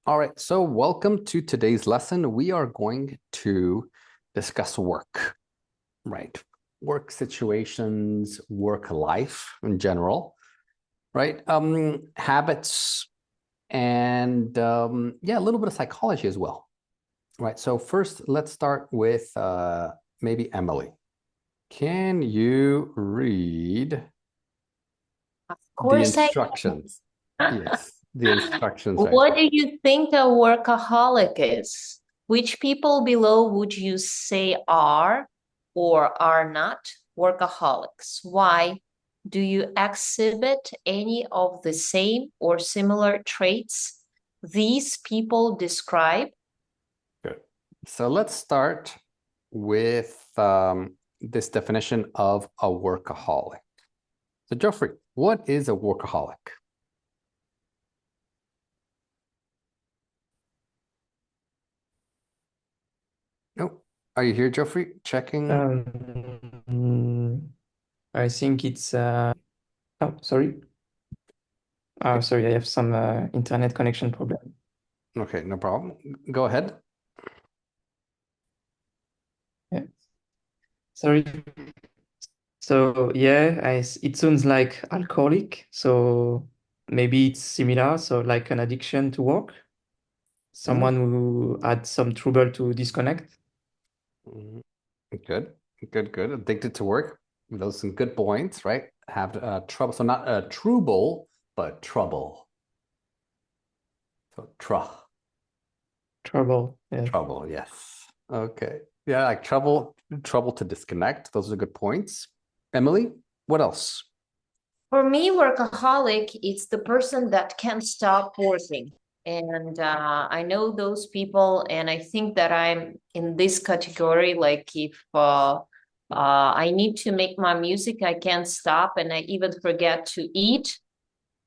All right, so welcome to today's lesson. We are going to discuss work, right? Work situations, work life in general, right? Habits, and yeah, a little bit of psychology as well, right? So first, let's start with maybe Emily. Can you read Of the course I instructions? can. Yes, the instructions right What there. do you think a workaholic is? Which people below would you say are or are not workaholics? Why? Do you exhibit any of the same or similar traits these people describe? Good. So let's start with this definition of a workaholic. So, Geoffrey, what is a workaholic? Oh, are you here, Geoffrey? Checking. I think it's oh, sorry. Okay, Sorry, I have some internet connection problem. okay, no problem. Go ahead. Yeah. Sorry. So yeah, it sounds like alcoholic. So maybe it's similar. So like an addiction to work, Mhm. someone who had some trouble to disconnect. Mhm. Good, good, good. Addicted to work. Those are some good points, right? Have trouble. So not trouble, but trouble. So Trouble. Yes. trouble. Yes. Okay. Yeah, like trouble to disconnect. Those are good points. Emily, what else? For me, workaholic, it's the person that can't stop working. And I know those people, and I think that I'm in this category. Like, if I need to make my music, I can't stop, and I even forget to eat.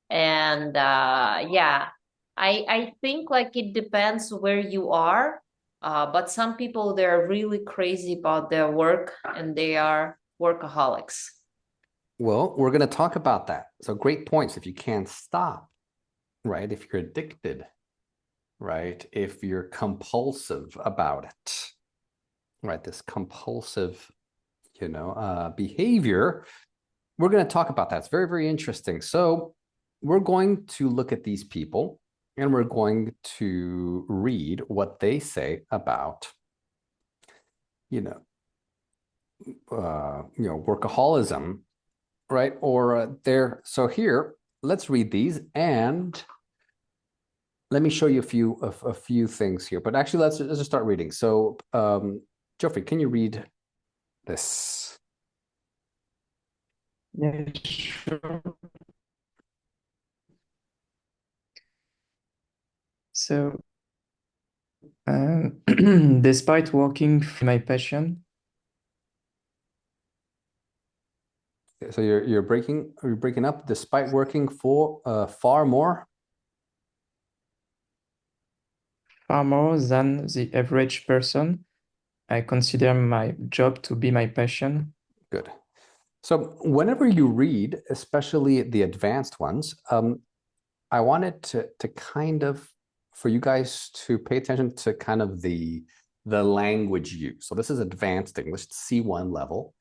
And yeah, I think like it depends where you are. But some people, they're really crazy about their work, and they are workaholics. Well, we're going to talk about that. So great points. If you can't stop, right? If you're addicted, right? If you're compulsive about it, right? This compulsive, behavior. We're going to talk about that. It's very, very interesting. So we're going to look at these people and we're going to read what they say about, you know, workaholism, right? Or so here, let's read these and let me show you a few things here. But actually, let's just start reading. So, Geoffrey, can you read this? Yeah, sure. So, despite working for my passion, So you're breaking up despite working for far more. far more than the average person, I consider my job to be my passion. Good. So whenever you read, especially the advanced ones, I wanted to kind of for you guys to pay attention to kind of the language use. So this is advanced English, C1 level,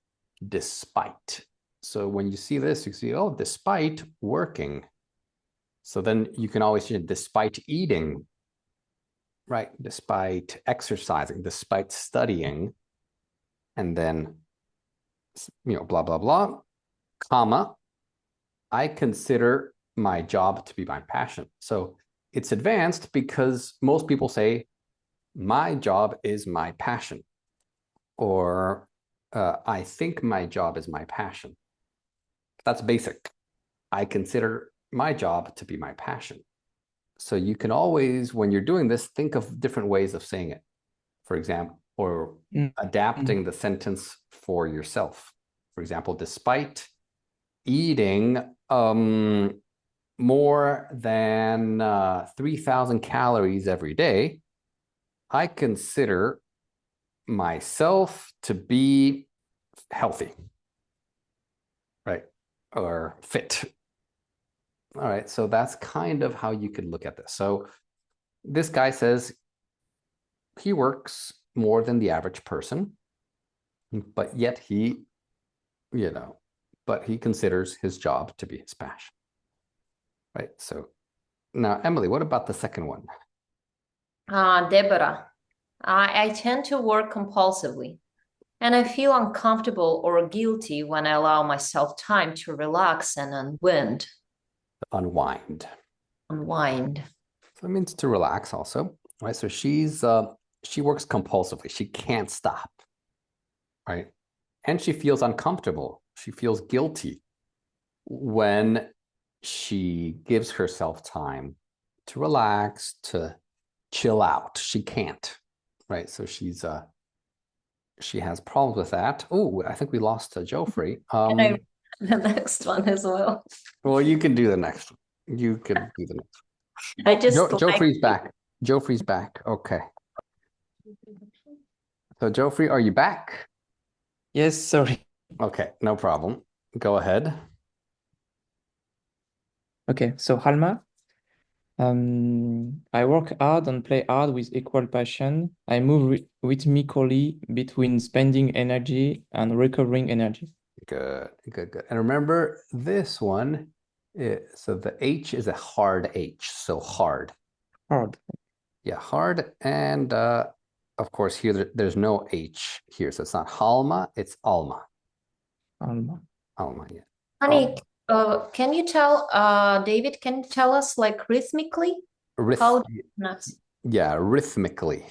despite. So when you see this, you see, oh, despite working. So then you can always say, despite eating, right? Despite exercising, despite studying, and then, blah, blah, blah, comma, I consider my job to be my passion. So it's advanced because most people say, my job is my passion, or I think my job is my passion. That's basic. I consider my job to be my passion. So you can always, when you're doing this, think of different ways of saying it, for example, or Mm, mm. adapting the sentence for yourself. For example, despite eating more than 3,000 calories every day, I consider myself to be healthy, right? Or fit. All right. So that's kind of how you could look at this. So this guy says he works more than the average person, but yet he, but he considers his job to be his passion. Right. So now, Emily, what about the second one? Deborah, I tend to work compulsively, and I feel uncomfortable or guilty when I allow myself time to relax and unwind. Unwind. Unwind. So it means to relax also, right? So she works compulsively. She can't stop, right? And she feels uncomfortable. She feels guilty when she gives herself time to relax, to chill out. She can't, right? So she has problems with that. Oh, I think we lost Geoffrey. And I the next one as well. Well, you can do the next one. You can do the next I one. just Geoffrey's back. Geoffrey's back. Okay. So Geoffrey, are you back? Yes, sorry. Okay, no problem. Go ahead. Okay, so Halma, I work hard and play hard with equal passion. I move rhythmically between spending energy and recovering energy. Good, good, good. And remember this one, so the H is a hard H, so hard. Hard. Yeah, hard. And of course, here there's no H here. So it's not Halma, it's Alma. Halma. Alma, yeah. Honey, can you tell David, can you tell us like rhythmically? How Yeah, rhythmically.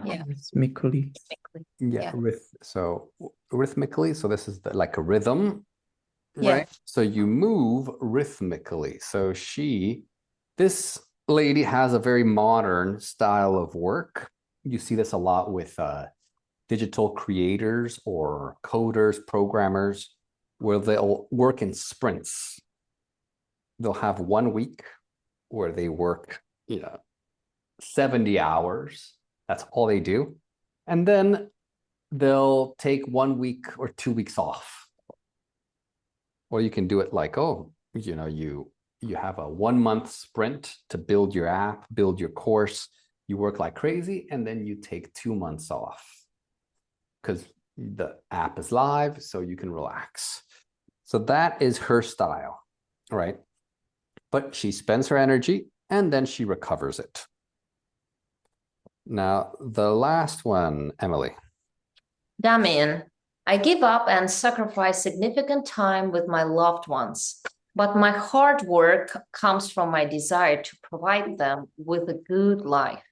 Yeah. Rhythmically. Yeah, so rhythmically. So this is like a rhythm, Yeah. right? So you move rhythmically. So this lady has a very modern style of work. You see this a lot with digital creators or coders, programmers, where they'll work in sprints. They'll have 1 week where they work, 70 hours. That's all they do. And then they'll take 1 week or 2 weeks off. Or you can do it like, you have a 1 month sprint to build your app, build your course. You work like crazy, and then you take 2 months off because the app is live, so you can relax. So that is her style, right? But she spends her energy and then she recovers it. Now, the last one, Emily. Damien, I give up and sacrifice significant time with my loved ones, but my hard work comes from my desire to provide them with a good life.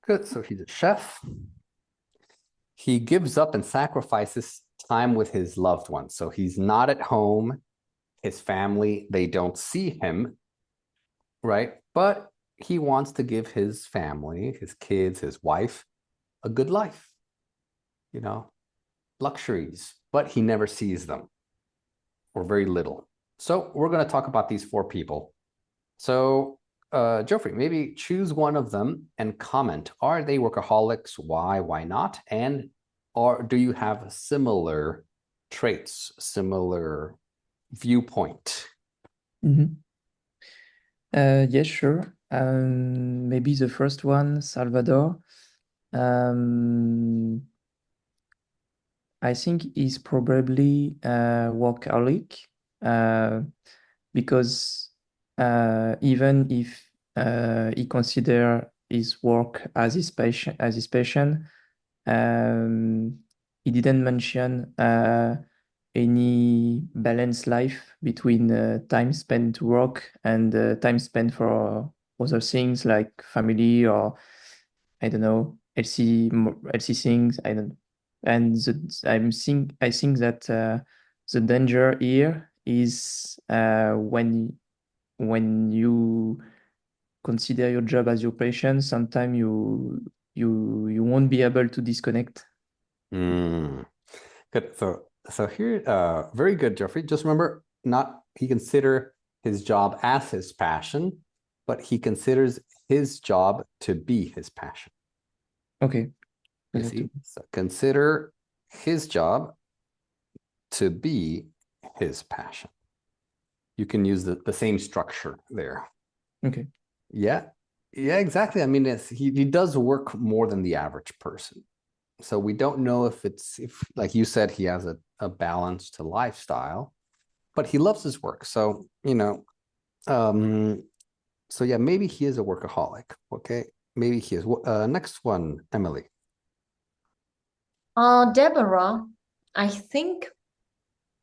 Good. So he's a chef. He gives up and sacrifices time with his loved ones. So he's not at home. His family, they don't see him, right? But he wants to give his family, his kids, his wife, a good life, luxuries, but he never sees them or very little. So we're going to talk about these 4 people. So Geoffrey, maybe choose one of them and comment. Are they workaholics? Why not? And do you have similar traits, similar viewpoint? Mm-hmm. Yes, sure. Maybe the first one, Salvador. I think he's probably workaholic because even if he consider his work as his passion, he didn't mention any balanced life between time spent to work and time spent for other things like family or I don't know LC things. I don't. And I think that the danger here is when you consider your job as your passion, sometimes you won't be able to disconnect. Good. So here, very good, Geoffrey. Just remember, not he consider his job as his passion, but he considers his job to be his passion. Okay. You see, so consider his job to be his passion. You can use the same structure there. Okay. Yeah. Yeah, exactly. I mean, he does work more than the average person. So we don't know if like you said, he has a balanced lifestyle, but he loves his work. So, um, so yeah, maybe he is a workaholic. Okay. Maybe he is. Next one, Emily. Deborah, I think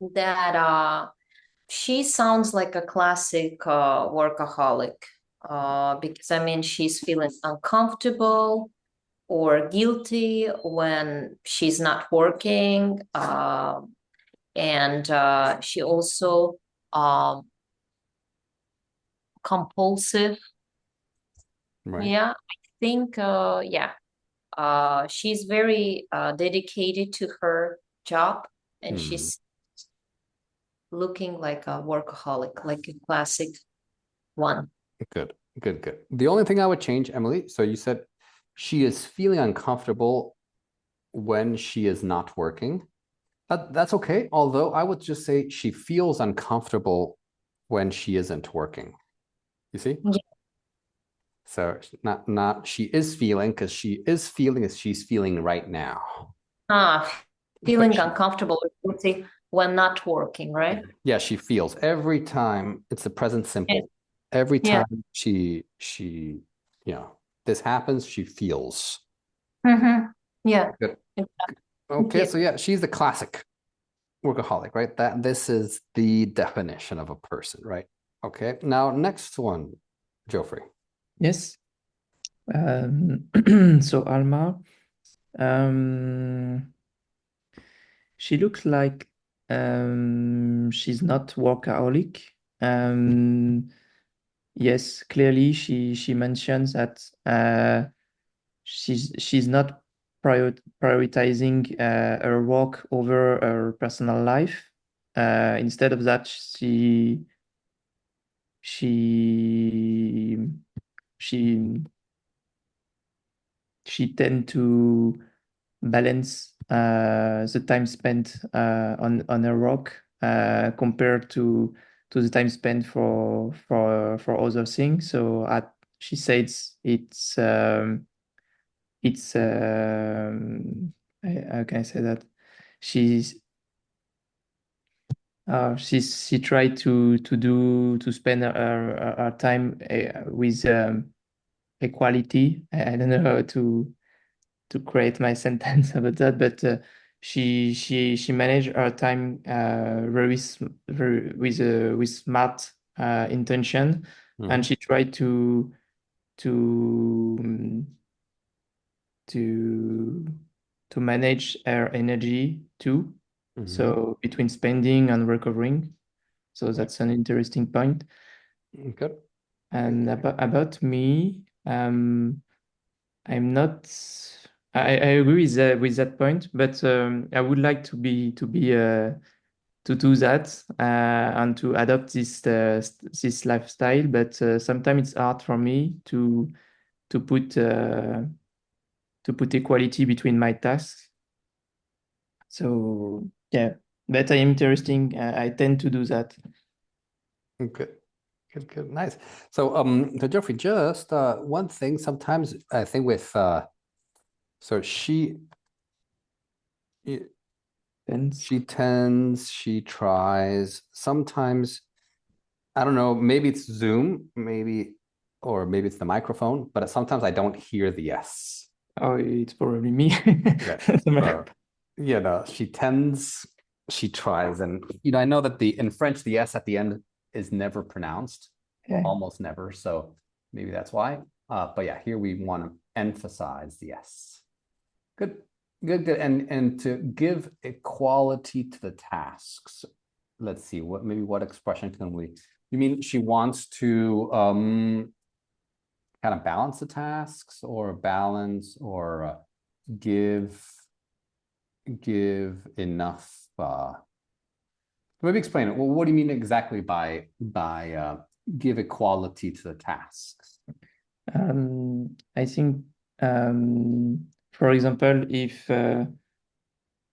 that she sounds like a classic workaholic. Because I mean, she's feeling uncomfortable or guilty when she's not working. And she also um, compulsive. Right. Yeah, I think, yeah, she's very dedicated to her job, and Hmm. she's looking like a workaholic, like a classic one. Good. Good. Good. The only thing I would change, Emily. So you said she is feeling uncomfortable when she is not working. That's okay. Although I would just say she feels uncomfortable when she isn't working. You see? Yeah. So not she is feeling because she is feeling as she's feeling right now. But Feeling she, uncomfortable or guilty when not working, right? yeah, she feels every time it's the present Yeah. simple. Every Yeah. time you know, this happens, she feels. Mm-hmm. Yeah. Good. Thank Okay, you. so yeah, she's the classic workaholic, right? That this is the definition of a person, right? Okay. Now next one, Geoffrey. Yes. So Alma, um, she looks like she's not workaholic. Um, yes, clearly she mentions that she's not prioritizing her work over her personal life. Instead of that, she she she tend to balance the time spent on her work compared to the time spent for other things. So she says it's how can I say that she's she tried to spend her time with equality. I don't know how to create my sentence about that, but she managed her time very with smart intention, and Mhm, she tried to um, to to manage her energy too. mhm. So between spending and recovering. So Right. that's an interesting point. Good. Good. And Good. about me, I'm not. I agree with that point, but I would like to do that and to adopt this lifestyle. But sometimes it's hard for me to put uh, to put equality between my tasks. So yeah, but I am interesting. I tend to do that. Good. Good. Good. Nice. So Geoffrey, just one thing. Sometimes I think with so Depends. she tends, she tries. Sometimes I don't know. Maybe it's Zoom, maybe, or maybe it's the microphone. But sometimes I don't hear the yes. Oh, it's probably me. Yeah. As a So, microphone. she tends, she tries. And, I know that in French, the S at the end is never pronounced, or Yeah. almost never. So maybe that's why. But yeah, here we want to emphasize the S. Good, good, good. And to give equality to the tasks. Let's see, what expression can we, you mean she wants to kind of balance the tasks or balance or give give enough maybe explain it. Well, what do you mean exactly by give equality to the tasks? I think, for example, if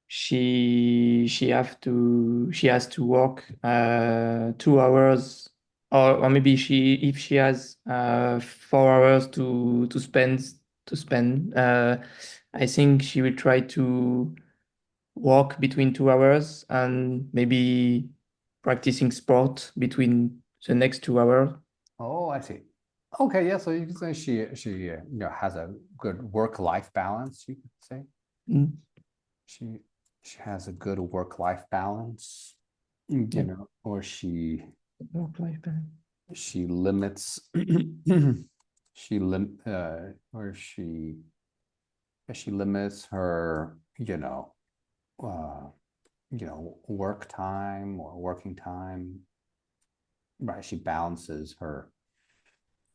she has to work 2 hours or maybe if she has 4 hours to spend, I think she will try to walk between 2 hours and maybe practicing sport between the next 2 hours. Oh, I see. Okay, yeah. So you can say she has a good work-life balance. You could say Mm, she she has a good work-life balance. yeah, Or work-life balance. she limits she lim or she limits her uh work time or working time, right? She balances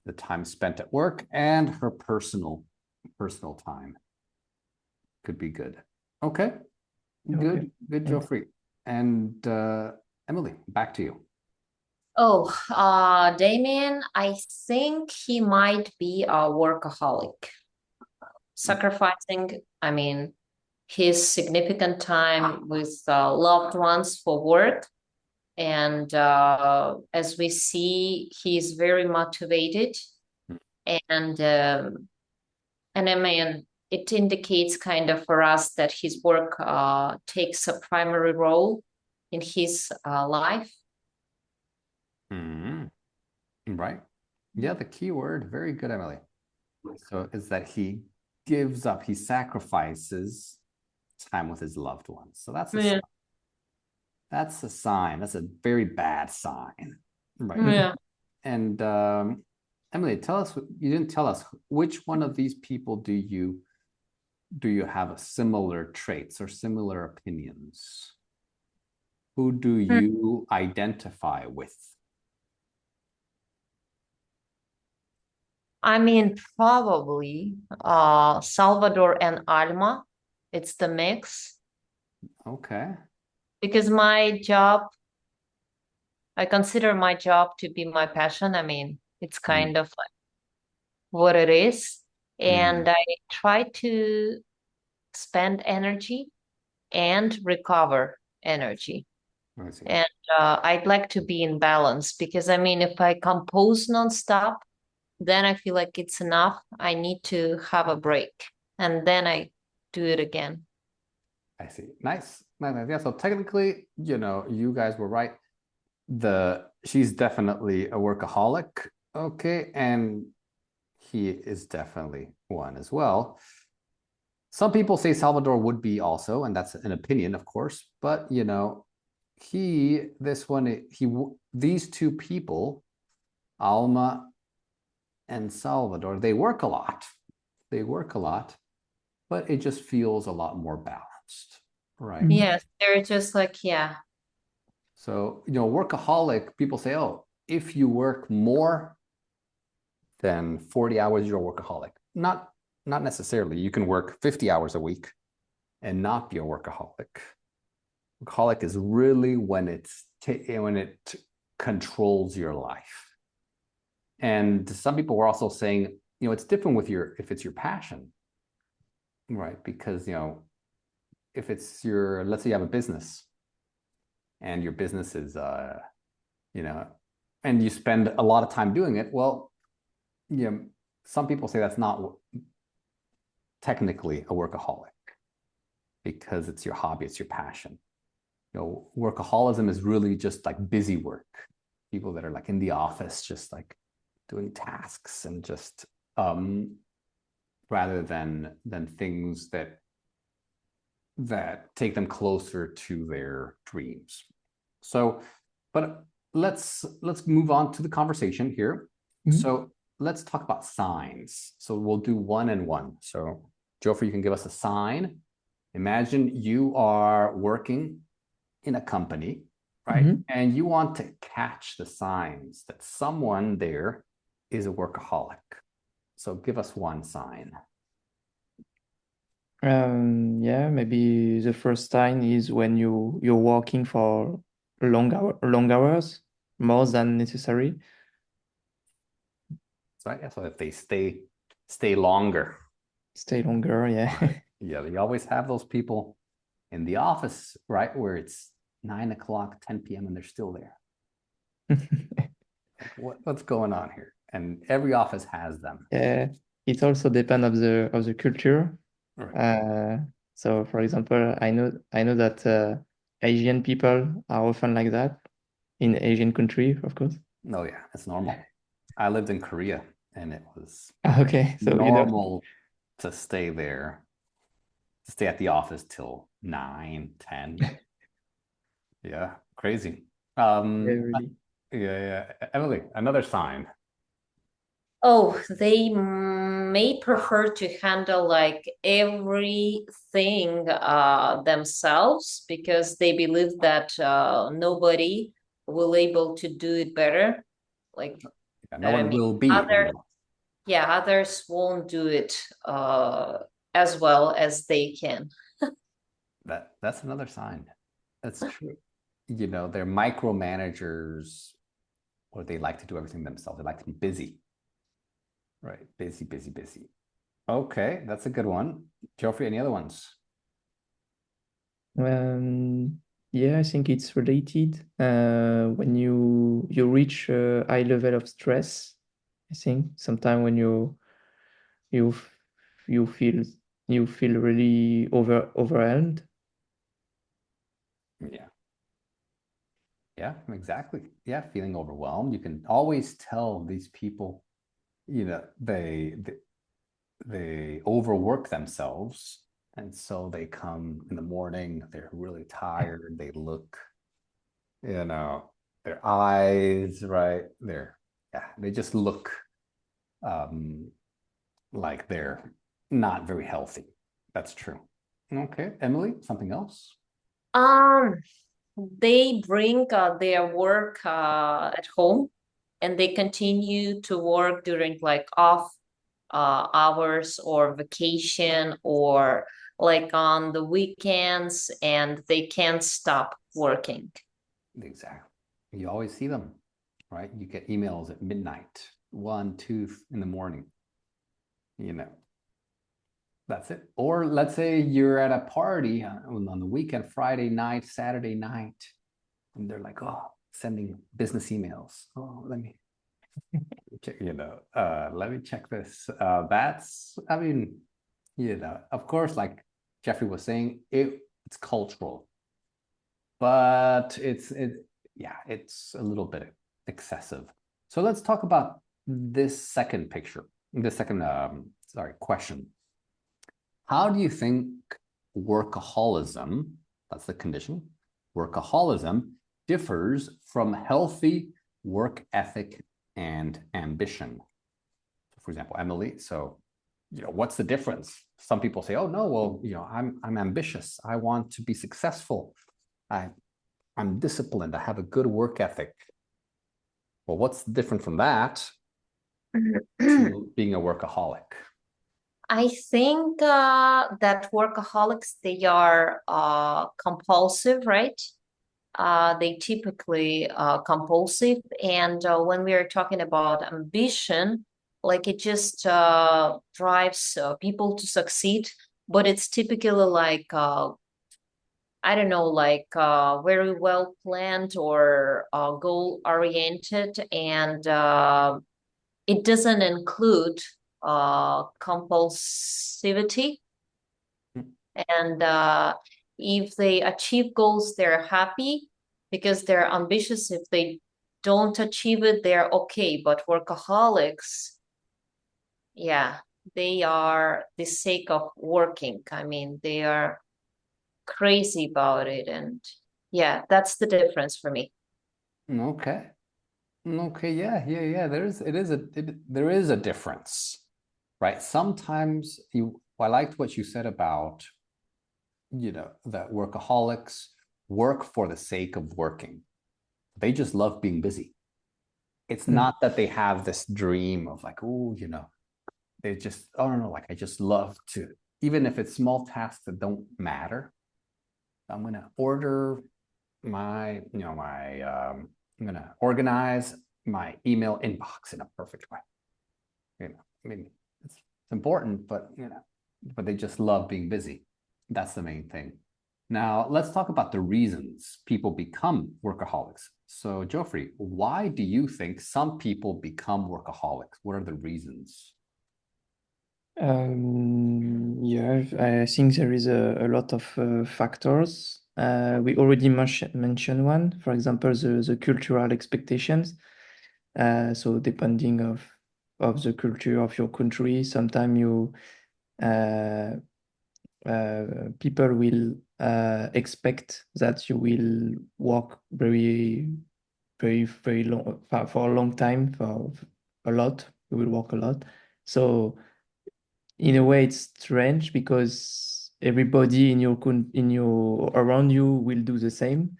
the time spent at work and her personal time. Could be good. Okay. Okay. Good, And Geoffrey. And Emily, back to you. Oh, Damien, I think he might be a workaholic, sacrificing, I mean, his significant time with loved ones for work. And as we see, he's very motivated, and I mean, it indicates kind of for us that his work takes a primary role in his life. Mhm. Right. Yeah, the key word, very good, Emily. So is that he gives up, he sacrifices time with his loved ones. So Yeah. that's a sign. That's a very bad sign. Right. Yeah. And Emily, you didn't tell us which one of these people do you have a similar traits or similar opinions? Who do you identify with? I mean, probably Salvador and Alma. It's the mix Okay. because I consider my job to be my passion. I mean, it's Mm, kind of like what it is. mm, And I try to spend energy and recover energy. I see. And I'd like to be in balance because I mean, if I compose nonstop, then I feel like it's enough. I need to have a break and then I do it again. I see. Nice. Nice, nice. Yeah. So technically, you guys were right. She's definitely a workaholic. Okay. And he is definitely one as well. Some people say Salvador would be also, and that's an opinion, of course. But these two people, Alma and Salvador, they work a lot. They work a lot, but it just feels a lot more balanced, right? Mm, Yes, they're just like, yeah. So, workaholic, people say, oh, if you work more than 40 hours, you're a workaholic. Not necessarily. You can work 50 hours a week and not be a workaholic. Workaholic is really when it controls your life. And some people were also saying, it's different if it's your passion, right? Because, if let's say you have a business and your business is, you know, and you spend a lot of time doing it, well, some people say that's not technically a workaholic because it's your hobby, it's your passion. Workaholism is really just like busy work. People that are like in the office, just like doing tasks and just rather than things that take them closer to their dreams. So, but let's move on to the conversation here. mm, So let's talk about signs. So we'll do one and one. So Joffrey, you can give us a sign. Imagine you are working in a company, right? mhm. And you want to catch the signs that someone there is a workaholic. So give us one sign. Yeah, maybe the first sign is when you're working for long hours, more than necessary. So if they stay longer, Stay longer, yeah. right? Yeah, you always have those people in the office, right, where it's 9 o'clock, 10 p.m. and they're still there. Like, what's going on here? And every office has them. Yeah, it also depends of the culture. Right. So for example, I know that Asian people are often like that in Asian country, of course. Oh yeah, it's normal. I lived in Korea and it was Okay, so you know, normal to stay there, to stay at the office till 9, 10. Yeah, crazy. yeah, Um, really. yeah, yeah. Emily, another sign. Oh, they may prefer to handle like everything themselves because they believe that nobody will able to do it better. Like Yeah, no that, I one mean, will be who others, you are. yeah, others won't do it as well as they can. That's another sign. That's true. You know, they're micromanagers or they like to do everything themselves. They like to be busy. Right. Busy, busy, busy. Okay, that's a good one. Geoffrey, any other ones? Yeah, I think it's related. When you reach a high level of stress, I think sometimes when you f- you feel you feel really overwhelmed. Yeah. Yeah, exactly. Yeah, feeling overwhelmed. You can always tell these people, you know, they overwork themselves. And so they come in the morning, they're really tired. They look, you know, their eyes, right? Yeah, they just look um, like they're not very healthy. That's true. Okay, Emily, something else? Um, they bring their work at home and they continue to work during like off hours or vacation or like on the weekends and they can't stop working. Exactly. You always see them, right? You get emails at midnight, 1, 2 in the morning. You know, that's it. Or let's say you're at a party on the weekend, Friday night, Saturday night, and they're like, oh, sending business emails. Oh, let me check, let me check this. I mean, of course, like Jeffrey was saying, it's cultural, but yeah, it's a little bit excessive. So let's talk about this second picture, the second, sorry, question. How do you think workaholism, that's the condition, workaholism differs from healthy work ethic and ambition? For example, Emily, so what's the difference? Some people say, oh no, well, I'm ambitious. I want to be successful. I I'm disciplined. I have a good work ethic. Well, what's different from that to being a workaholic? I think that workaholics, they are compulsive, right? They typically compulsive. And when we are talking about ambition, like it just drives people to succeed, but it's typically like I don't know, like very well planned or goal oriented, and it doesn't include compulsivity. And if they achieve goals, they're happy because they're ambitious. If they don't achieve it, they're okay. But workaholics, yeah, they are the sake of working. I mean, they are crazy about it. And yeah, that's the difference for me. Okay. Okay. Yeah. Yeah. Yeah. There is a difference, right? Sometimes I liked what you said about, that workaholics work for the sake of working. They just love being busy. It's Mm. not that they have this dream of like, oh, they just, oh no, like I just love to, even if it's small tasks that don't matter. I'm gonna order I'm gonna organize my email inbox in a perfect way. I mean, it's important, but but they just love being busy. That's the main thing. Now, let's talk about the reasons people become workaholics. So, Geoffrey, why do you think some people become workaholics? What are the reasons? Yeah, I think there is a lot of factors. We already mentioned one, for example, the cultural expectations. So depending of the culture of your country, sometimes you uh, people will expect that you will work very long for a long time, for a lot. You will work a lot. So in a way, it's strange because everybody in your around you will do the same.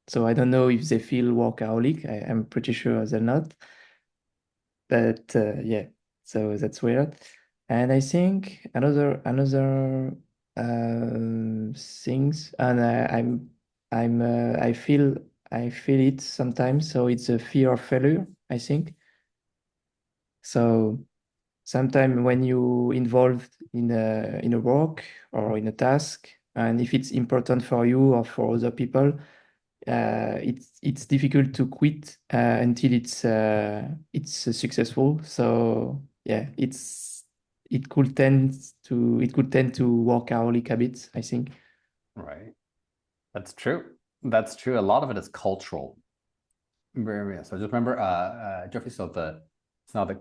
So I don't know if they feel workaholic. I'm pretty sure they're not. But yeah, so that's weird. And I think another things, and I feel it sometimes. So it's a fear of failure, I think. So sometimes when you involved in a work or in a task, and if it's important for you or for other people, it's difficult to quit until it's successful. So yeah, it could tend to workaholic habits, I think. Right. That's true. That's true. A lot of it is cultural. So just remember, Geoffrey, so it's not the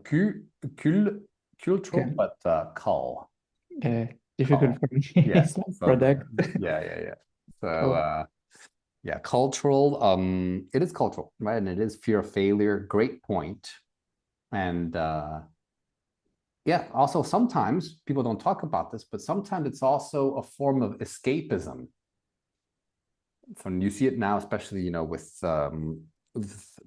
cultural, Okay. but cul. Difficult Cul. for me. Yes. It's like So product. yeah. So Cool. yeah, cultural. It is cultural, right? And it is fear of failure. Great point. And yeah, also sometimes people don't talk about this, but sometimes it's also a form of escapism. So you see it now, especially with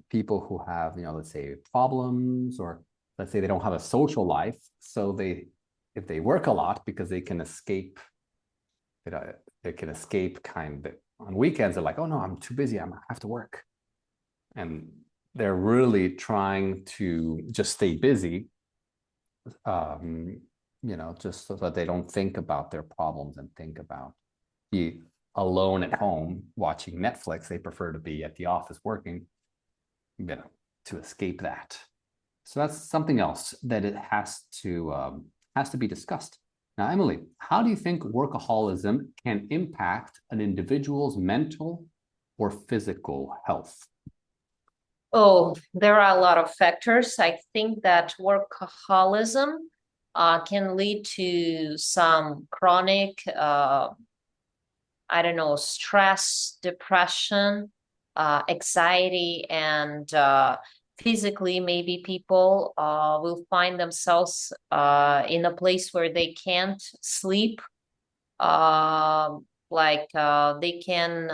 people who have let's say problems, or let's say they don't have a social life, so if they work a lot because they can escape, you know, they can escape kind of on weekends. They're like, oh no, I'm too busy, I have to work, and they're really trying to just stay busy, um, just so that they don't think about their problems and think about be alone at home watching Netflix. They prefer to be at the office working, to escape that. So that's something else that it has to be discussed. Now, Emily, how do you think workaholism can impact an individual's mental or physical health? Oh, there are a lot of factors. I think that workaholism can lead to some chronic, I don't know, stress, depression, anxiety, and physically, maybe people will find themselves in a place where they can't sleep. They can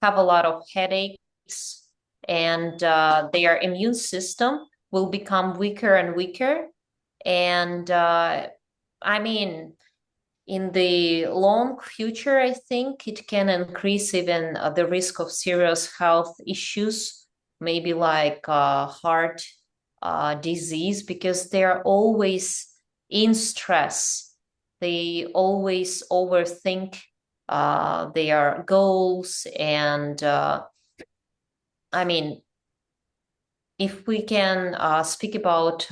have a lot of headaches, and their immune system will become weaker and weaker. And I mean, in the long future, I think it can increase even the risk of serious health issues, maybe like heart disease, because they're always in stress. They always overthink their goals. And I mean, if we can speak about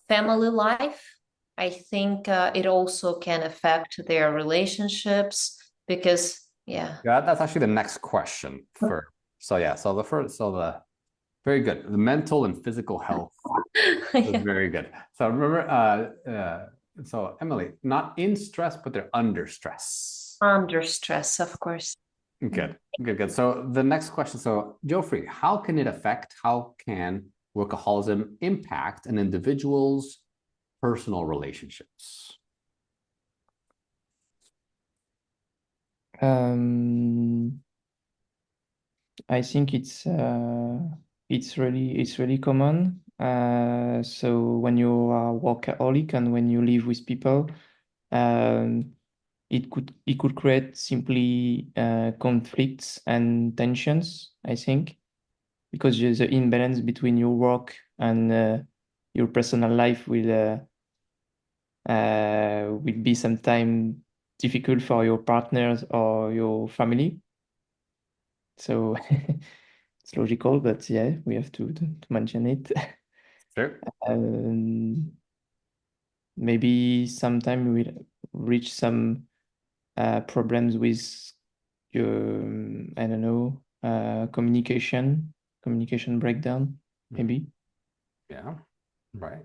family life, I think it also can affect their relationships because, yeah. Yeah, that's actually the next question for. So yeah, so the first, so the very good. The mental and physical health is Yeah. very good. So remember, so Emily, not in stress, but they're under stress. Under stress, of course. Good. So the next question. So Geoffrey, how can workaholism impact an individual's personal relationships? Um, I think it's really common. So when you are workaholic and when you live with people, um, it could create simply conflicts and tensions, I think, because there's an imbalance between your work and your personal life will be sometime difficult for your partners or your family. So it's logical, but yeah, we have to mention it. Sure. Maybe sometime we'll reach some problems with your, I don't know, communication breakdown, maybe. Yeah. Right.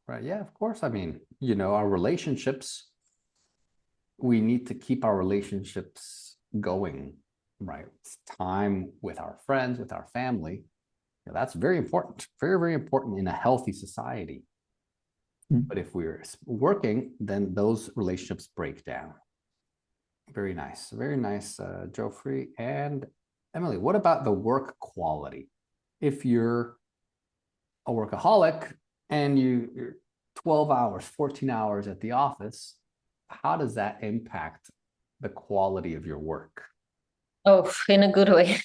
Right. Yeah, of course. I mean, our relationships, we need to keep our relationships going, right? It's time with our friends, with our family. That's very important, very, very important in a healthy society. But if we're working, then those relationships break down. Very nice, Geoffrey. And Emily, what about the work quality? If you're a workaholic and you're 12 hours, 14 hours at the office, how does that impact the quality of your work? Oh, in a good way.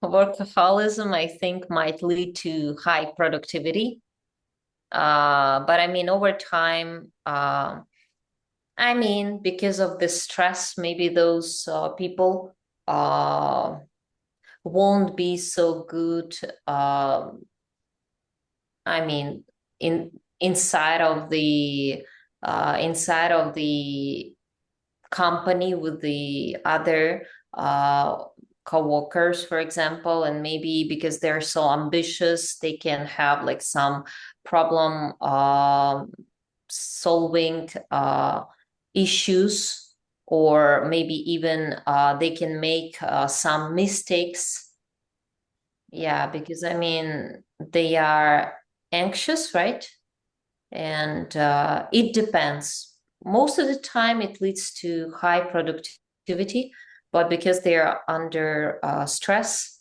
Workaholism, I think, might lead to high productivity. But I mean, over time, I mean, because of the stress, maybe those people won't be so good. I mean, in inside of the company with the other co-workers, for example, and maybe because they're so ambitious, they can have like some problem solving issues, or maybe even they can make some mistakes. Yeah, because I mean, they are anxious, right? And it depends. Most of the time, it leads to high productivity, but because they are under stress,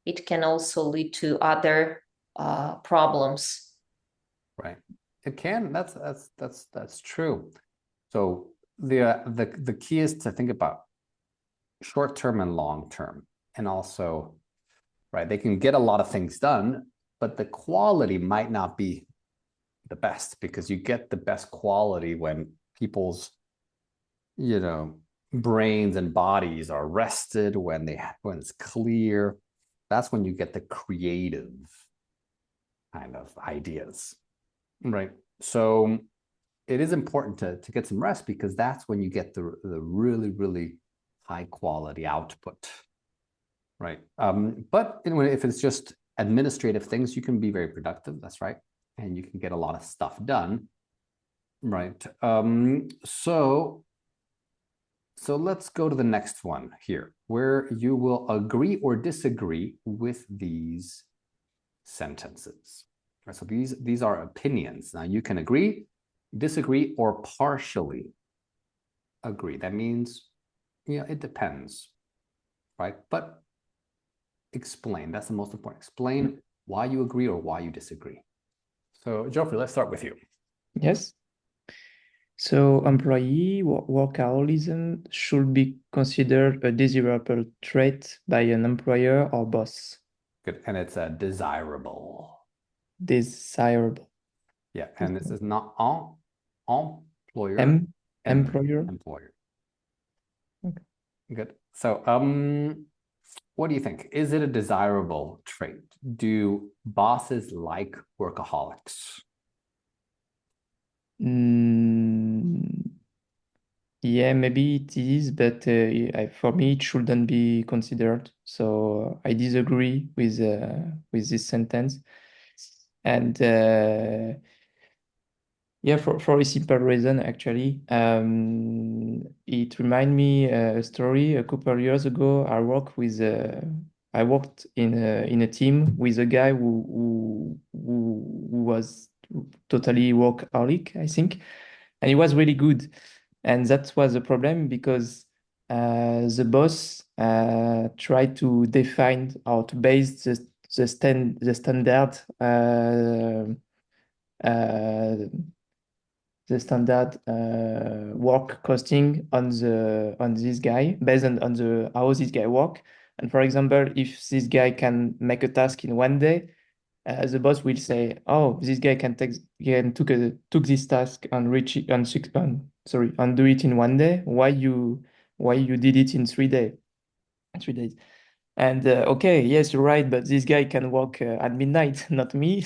it can also lead to other problems. Right. It can. That's true. So the key is to think about short term and long term, and also, right, they can get a lot of things done, but the quality might not be the best, because you get the best quality when people's, brains and bodies are rested, when it's clear. That's when you get the creative kind of ideas, right? So it is important to get some rest, because that's when you get the really, really high quality output, right? But if it's just administrative things, you can be very productive. That's right, and you can get a lot of stuff done, right? So let's go to the next one here, where you will agree or disagree with these sentences. Right, so these are opinions. Now you can agree, disagree, or partially agree. That means, it depends, right? But explain. That's the most important. Explain why you agree or why you disagree. So, Geoffrey, let's start with you. Yes. So employee workaholism should be considered a desirable trait by an employer or boss. Good. And it's a desirable. Desirable. Yeah. And this is not employer. Employer. Employer. Okay. Good. So, what do you think? Is it a desirable trait? Do bosses like workaholics? Yeah, maybe it is, but for me, it shouldn't be considered. So I disagree with this sentence, and yeah, for a simple reason, actually. It reminds me a story a couple of years ago. I worked in a team with a guy who was totally workaholic, I think, and he was really good. And that was a problem because the boss tried to define or to base the standard uh, work costing on this guy based on the how this guy work. And for example, if this guy can make a task in one day, the boss will say, "Oh, this guy took this task and reach it on sorry, and do it in 1 day. Why you did it in 3 days? 3 days?" And okay, yes, you're right, but this guy can work at midnight, not me.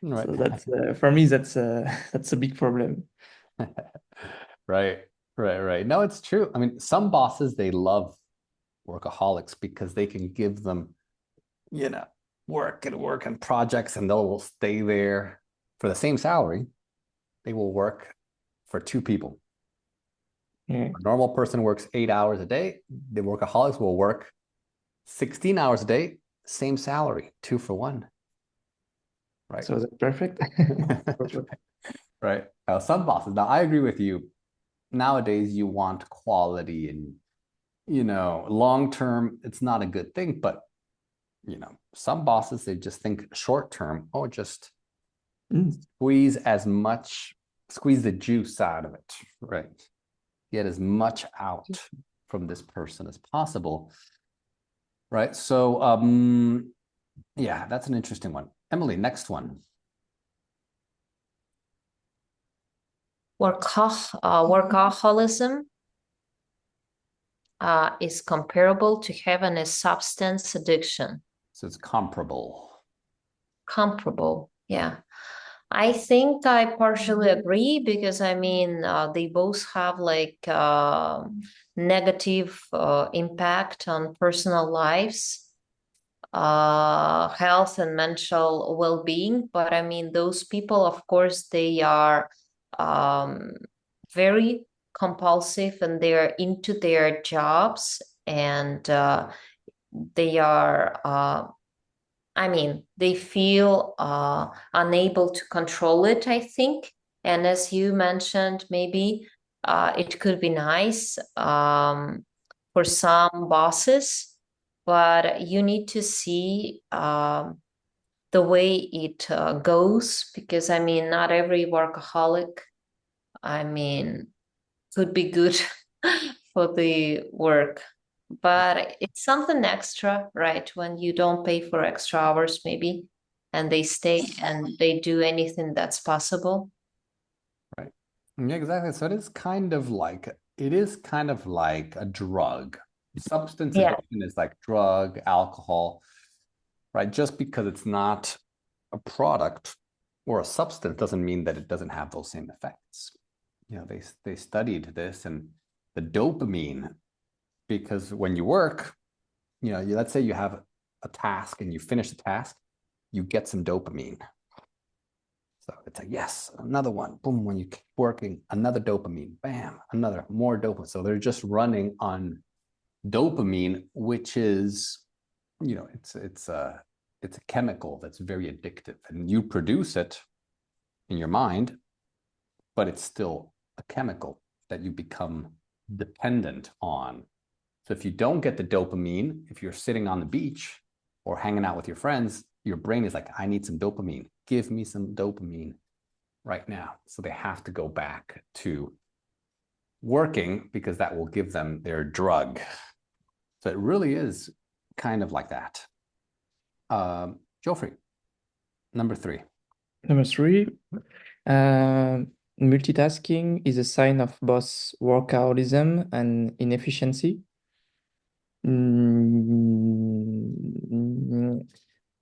Right. So that's for me, that's a big problem. Right. Right. No, it's true. I mean, some bosses, they love workaholics because they can give them, you know, work and projects, and they'll stay there for the same salary. They will work for two people. Yeah. A normal person works 8 hours a day. The workaholics will work 16 hours a day, same salary, two for one. Right. So that's perfect. Perfect. Right. Some bosses. Now, I agree with you. Nowadays, you want quality and, long term, it's not a good thing. But, some bosses, they just think short term, oh, just Mm. squeeze the juice out of it. Right. Get as much out from this person as possible. Right. So, yeah, that's an interesting one. Emily, next one. Workaholism is comparable to having a substance addiction. So it's comparable. Comparable, yeah. I think I partially agree because I mean, they both have like negative impact on personal lives, health and mental well-being. But I mean, those people, of course, they are um, very compulsive and they are into their jobs and they are I mean, they feel unable to control it, I think. And as you mentioned, maybe it could be nice for some bosses, but you need to see the way it goes because, I mean, not every workaholic, I mean, could be good for the work. But it's something extra, right? When you don't pay for extra hours, maybe, and they stay and they do anything that's possible. Right. Yeah, exactly. So it is kind of like a drug. Substance Yeah. addiction is like drug, alcohol, right? Just because it's not a product or a substance doesn't mean that it doesn't have those same effects. They studied this and the dopamine, because when you work, let's say you have a task and you finish the task, you get some dopamine. So it's like, yes, another one. Boom, when you keep working, another dopamine. Bam, another, more dopamine. So they're just running on dopamine, which is, it's a chemical that's very addictive. And you produce it in your mind, but it's still a chemical that you become dependent on. So if you don't get the dopamine, if you're sitting on the beach or hanging out with your friends, your brain is like, I need some dopamine. Give me some dopamine right now. So they have to go back to working because that will give them their drug. So it really is kind of like that. Geoffrey, number 3. Number three, multitasking is a sign of both workaholism and inefficiency. Mm,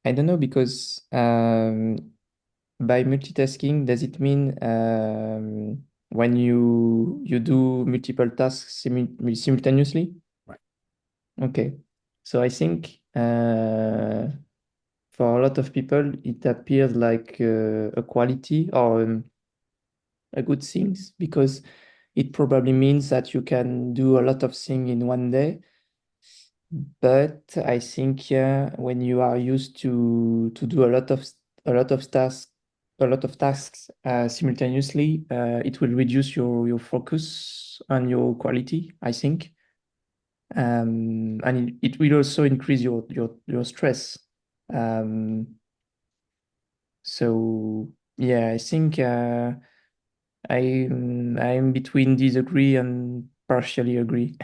I don't know because by multitasking, does it mean when you do multiple tasks simultaneously? Right. Okay. So I think for a lot of people, it appears like a quality or a good thing because it probably means that you can do a lot of things in 1 day. But I think when you are used to do a lot of tasks simultaneously, it will reduce your focus and your quality, I think. And it will also increase your stress. Um, so yeah, I think I'm between disagree and partially agree.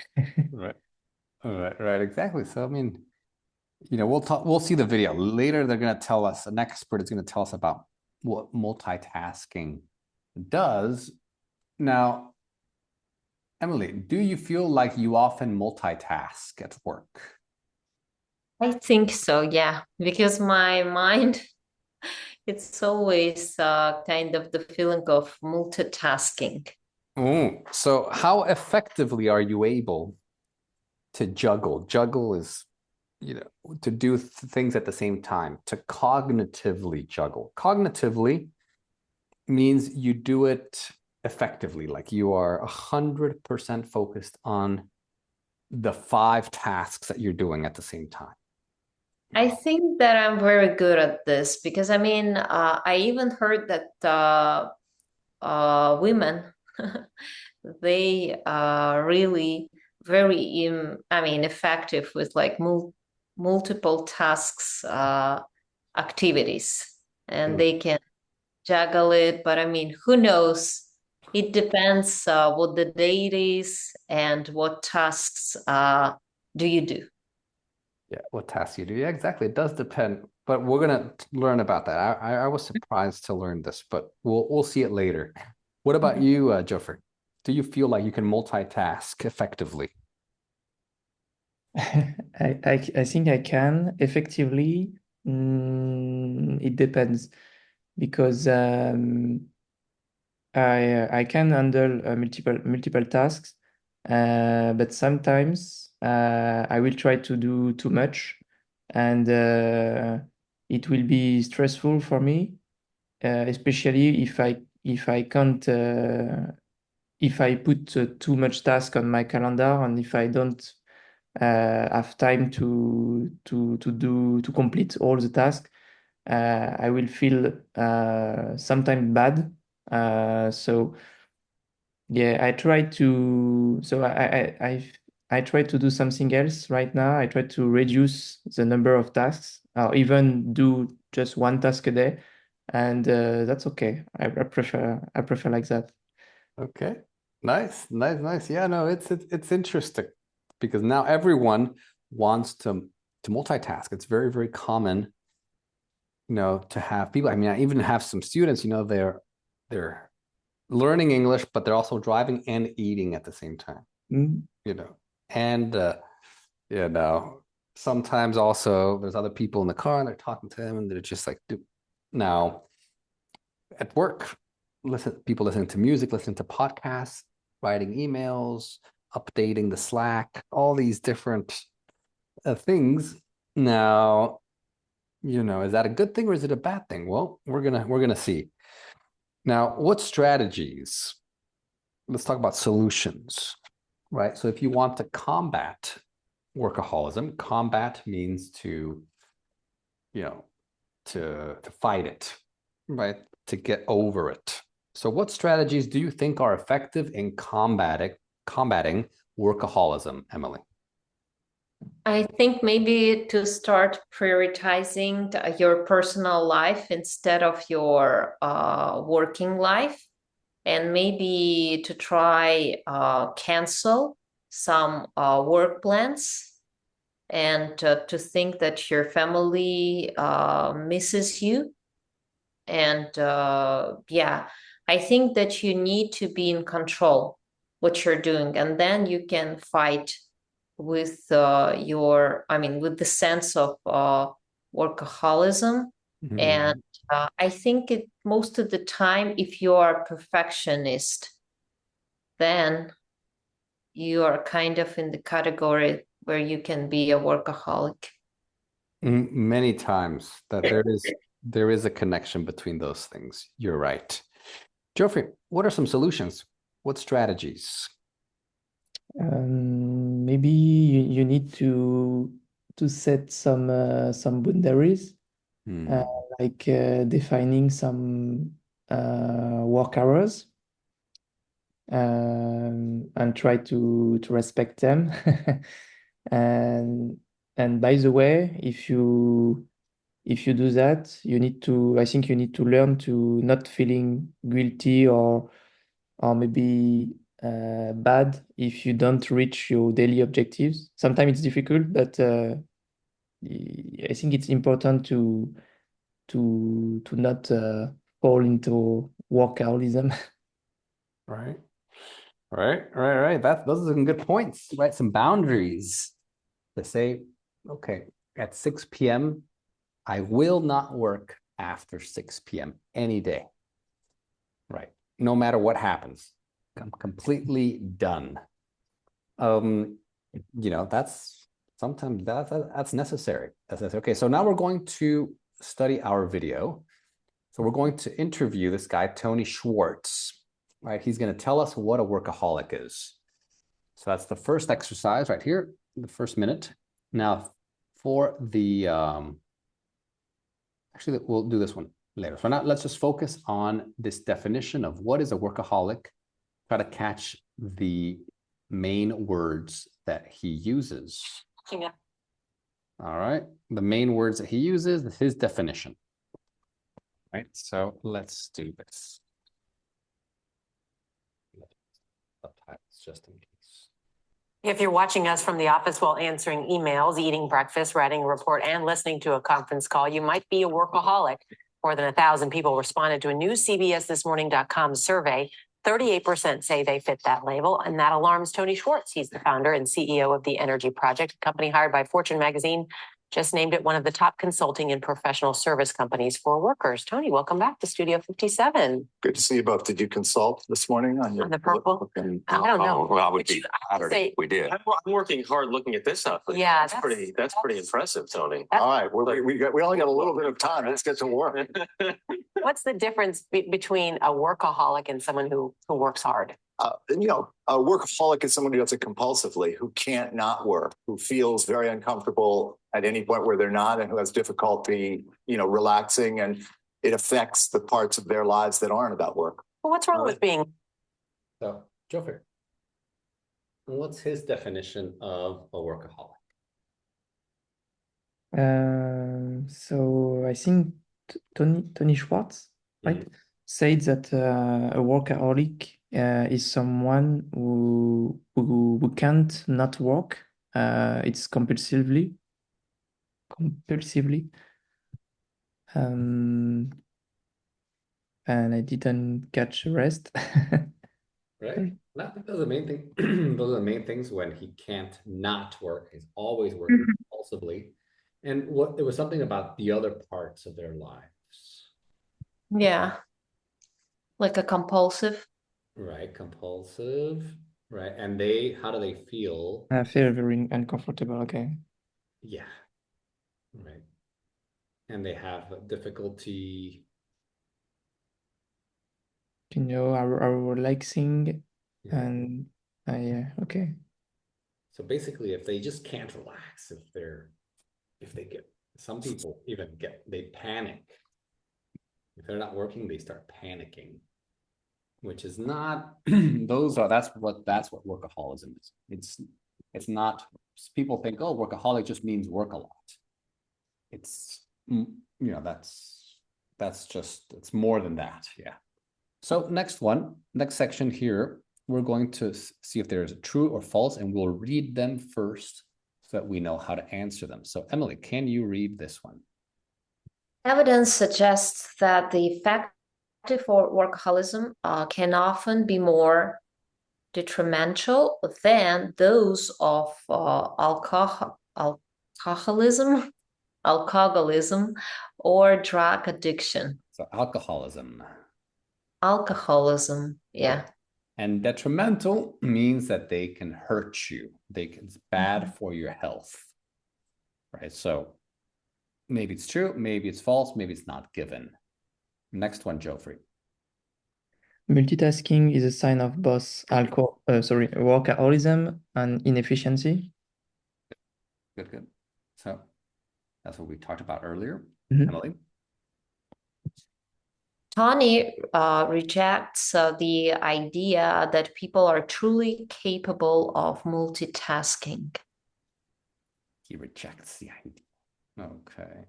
Right. Right. Right. Exactly. So, I mean, we'll see the video later. They're going to tell us, an expert is going to tell us about what multitasking does. Now, Emily, do you feel like you often multitask at work? I think so, yeah, because my mind, it's always kind of the feeling of multitasking. So how effectively are you able to juggle? Juggle is, to do things at the same time, to cognitively juggle. Cognitively means you do it effectively, like you are 100% focused on the 5 tasks that you're doing at the same time. I think that I'm very good at this because I mean, I even heard that women they are really very I mean effective with like multiple tasks activities and Mm. they can juggle it, but I mean who knows, it depends what the date is and what tasks do you do. Yeah, what tasks you do. Yeah, exactly. It does depend, but we're gonna learn about that. I was surprised to learn this, but we'll see it later. What about you, Geoffrey? Do you feel like you can multitask effectively? I think I can effectively. It depends because I can handle multiple tasks, but sometimes I will try to do too much, and it will be stressful for me, especially if I can't if I put too much task on my calendar and if I don't have time to complete all the tasks, I will feel sometimes bad. So yeah, I try to. So I try to do something else right now. I try to reduce the number of tasks, or even do just one task a day, and that's okay. I prefer like that. Okay. Nice, nice, nice. Yeah, no, it's interesting because now everyone wants to multitask. It's very, very common, to have people. I mean, I even have some students, they're learning English, but they're also driving and eating at the same time, Mm. you know. And you know, sometimes also there's other people in the car and they're talking to them and they're just like, dude. Now at work, people listening to music, listening to podcasts, writing emails, updating the Slack, all these different things. Now, is that a good thing or is it a bad thing? Well, we're gonna see. Now, what strategies? Let's talk about solutions, right? So if you want to combat workaholism, combat means you know, to fight it, right? To get over it. So what strategies do you think are effective in combating workaholism, Emily? I think maybe to start prioritizing your personal life instead of your working life, and maybe to try cancel some work plans and to think that your family misses you. And yeah, I think that you need to be in control what you're doing, and then you can fight with I mean, with the sense of workaholism. And Mhm. I think most of the time, if you are a perfectionist, then you are kind of in the category where you can be a workaholic. Many times that there is a connection between those things. You're right. Geoffrey, what are some solutions? What strategies? Maybe you need to set some boundaries, uh, Hmm. like defining some work hours, and try to respect them. And by the way, if you do that, I think you need to learn to not feeling guilty or maybe bad if you don't reach your daily objectives. Sometimes it's difficult, but I think it's important to not fall into workaholism. Right. Right. Those are some good points, right? Some boundaries to say, okay, at 6 p.m., I will not work after 6 p.m. any day. Right. No matter what happens. I'm completely done. That's sometimes that's necessary. Okay. So now we're going to study our video. So we're going to interview this guy, Tony Schwartz. Right. He's going to tell us what a workaholic is. So that's the first exercise right here, the first minute. Now for the actually we'll do this one later. For now, let's just focus on this definition of what is a workaholic. Try to catch the main words that he uses. Yeah. All right. The main words that he uses, his definition. Right. So let's do this. Subtitles just in case. If you're watching us from the office while answering emails, eating breakfast, writing a report, and listening to a conference call, you might be a workaholic. More than 1,000 people responded to a new CBSThisMorning.com survey. 38% say they fit that label, and that alarms Tony Schwartz. He's the founder and CEO of the Energy Project, a company hired by Fortune magazine. Just named it one of the top consulting and professional service companies for workers. Tony, welcome back to Studio 57. Good to see you both. Did you consult this morning on the purple? I don't know. Well, it would be Saturday. We did. I'm working hard looking at this outfit. Yeah, that's pretty impressive, Tony. All right. Well, we only got a little bit of time. Let's get to work. What's the difference between a workaholic and someone who works hard? A workaholic is someone who does it compulsively, who can't not work, who feels very uncomfortable at any point where they're not, and who has difficulty, relaxing, and it affects the parts of their lives that aren't about work. Well, what's wrong with being? So, Joffrey, what's his definition of a workaholic? So I think Tony Schwartz, right, said that a workaholic is someone who can't not work. It's compulsively. And I didn't catch the rest. Right. Those are the main thing. Those are the main things when he can't not work. He's always working compulsively. And there was something about the other parts of their lives. Yeah. Like a compulsive. Right. Compulsive. Right. And how do they feel? I feel very uncomfortable. Okay. Yeah. Right. And they have difficulty. Are relaxing. Yeah. And okay. So basically, if they just can't relax, some people they panic. If they're not working, they start panicking, which is not, that's what workaholism is. It's not, people think, oh, workaholic just means work a lot. It's, it's more than that. Yeah. So next section here, we're going to see if there's a true or false, and we'll read them first so that we know how to answer them. So Emily, can you read this one? Evidence suggests that the effect for workaholism can often be more detrimental than those of alcoholism or drug addiction. So alcoholism, yeah. And detrimental means that they can hurt you. It's bad for your health, right? So maybe it's true, maybe it's false, maybe it's not given. Next one, Geoffrey. Multitasking is a sign of both workaholism and inefficiency. Good. So that's what we talked about earlier. Mm-hmm. Emily? Tony rejects the idea that people are truly capable of multitasking. He rejects the idea. Okay.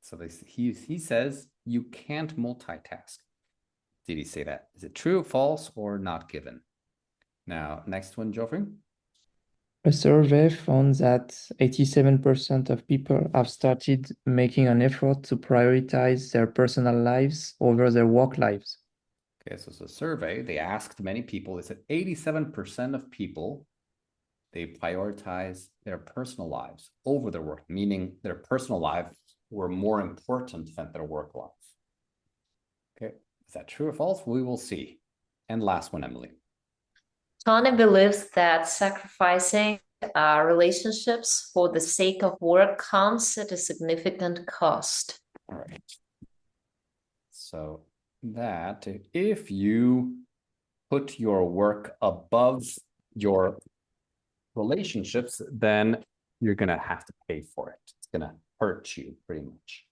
So he says you can't multitask. Did he say that? Is it true, false, or not given? Now, next one, Geoffrey. A survey found that 87% of people have started making an effort to prioritize their personal lives over their work lives. Okay, so it's a survey. They asked many people. They said 87% of people, they prioritize their personal lives over their work, meaning their personal lives were more important than their work life. Okay, is that true or false? We will see. And last one, Emily. Tony believes that sacrificing relationships for the sake of work comes at a significant cost. All right. So that if you put your work above your relationships, then you're going to have to pay for it. It's going to hurt you pretty much.